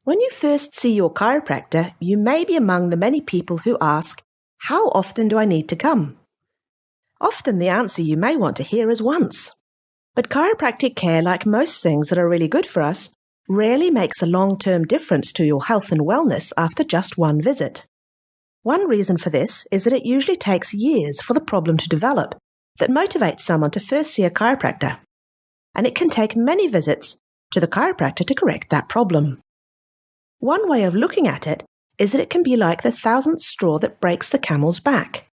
When you first see your chiropractor, you may be among the many people who ask, "How often do I need to come?" Often the answer you may want to hear is once. But chiropractic care, like most things that are really good for us, rarely makes a long-term difference to your health and wellness after just one visit. One reason for this is that it usually takes years for the problem to develop that motivates someone to first see a chiropractor. And it can take many visits to the chiropractor to correct that problem. One way of looking at it is that it can be like the 1,000th straw that breaks the camel's back.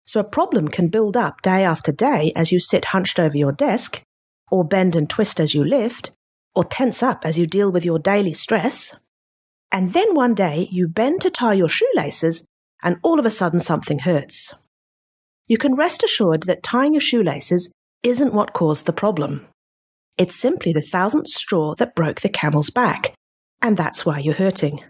So a problem can build up day after day as you sit hunched over your desk, or bend and twist as you lift, or tense up as you deal with your daily stress. And then one day you bend to tie your shoelaces and all of a sudden something hurts. You can rest assured that tying your shoelaces isn't what caused the problem. It's simply the 1,000th straw that broke the camel's back, and that's why you're hurting.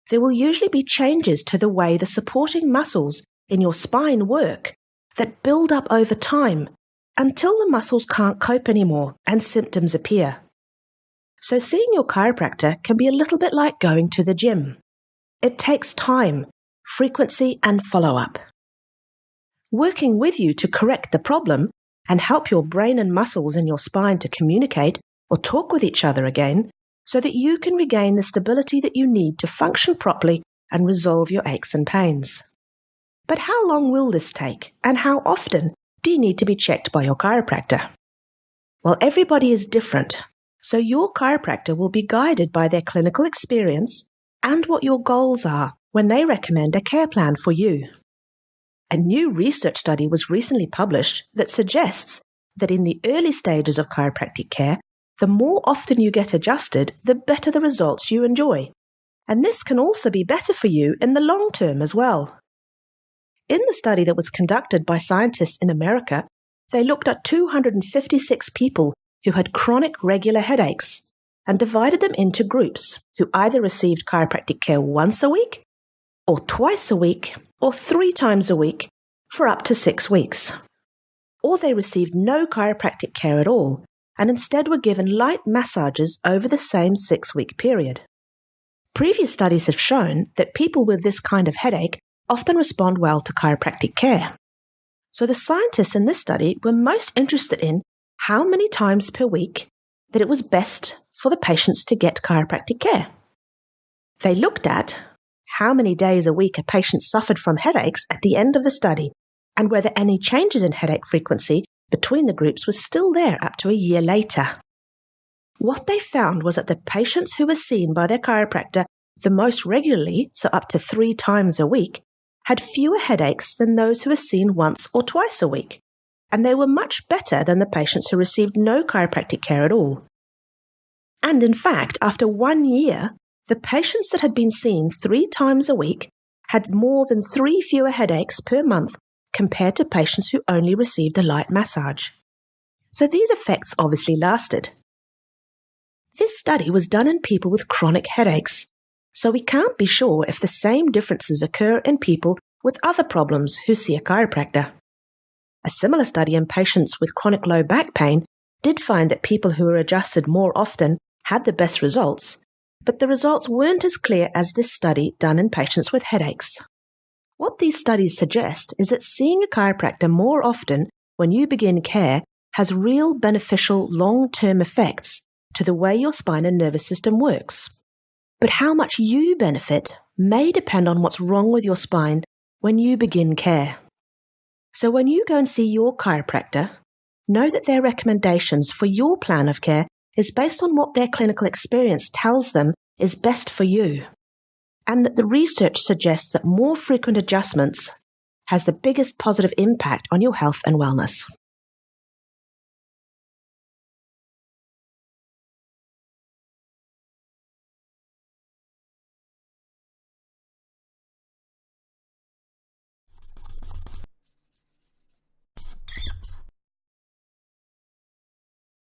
There will usually be changes to the way the supporting muscles in your spine work that build up over time until the muscles can't cope anymore and symptoms appear. So seeing your chiropractor can be a little bit like going to the gym. It takes time, frequency, and follow-up. Working with you to correct the problem and help your brain and muscles in your spine to communicate or talk with each other again so that you can regain the stability that you need to function properly and resolve your aches and pains. But how long will this take, and how often do you need to be checked by your chiropractor? Well, everybody is different, so your chiropractor will be guided by their clinical experience and what your goals are when they recommend a care plan for you. A new research study was recently published that suggests that in the early stages of chiropractic care, the more often you get adjusted, the better the results you enjoy. And this can also be better for you in the long term as well. In the study that was conducted by scientists in America, they looked at 256 people who had chronic regular headaches and divided them into groups who either received chiropractic care once a week, or twice a week, or 3 times a week for up to 6 weeks. Or they received no chiropractic care at all and instead were given light massages over the same 6-week period. Previous studies have shown that people with this kind of headache often respond well to chiropractic care. So the scientists in this study were most interested in how many times per week that it was best for the patients to get chiropractic care. They looked at how many days a week a patient suffered from headaches at the end of the study and whether any changes in headache frequency between the groups was still there up to a year later. What they found was that the patients who were seen by their chiropractor the most regularly, so up to 3 times a week, had fewer headaches than those who were seen once or twice a week, and they were much better than the patients who received no chiropractic care at all. And in fact, after 1 year, the patients that had been seen 3 times a week had more than 3 fewer headaches per month compared to patients who only received a light massage. So these effects obviously lasted. This study was done in people with chronic headaches, so we can't be sure if the same differences occur in people with other problems who see a chiropractor. A similar study in patients with chronic low back pain did find that people who were adjusted more often had the best results, but the results weren't as clear as this study done in patients with headaches. What these studies suggest is that seeing a chiropractor more often when you begin care has real beneficial long-term effects to the way your spine and nervous system works. But how much you benefit may depend on what's wrong with your spine when you begin care. So when you go and see your chiropractor, know that their recommendations for your plan of care is based on what their clinical experience tells them is best for you, and that the research suggests that more frequent adjustments has the biggest positive impact on your health and wellness.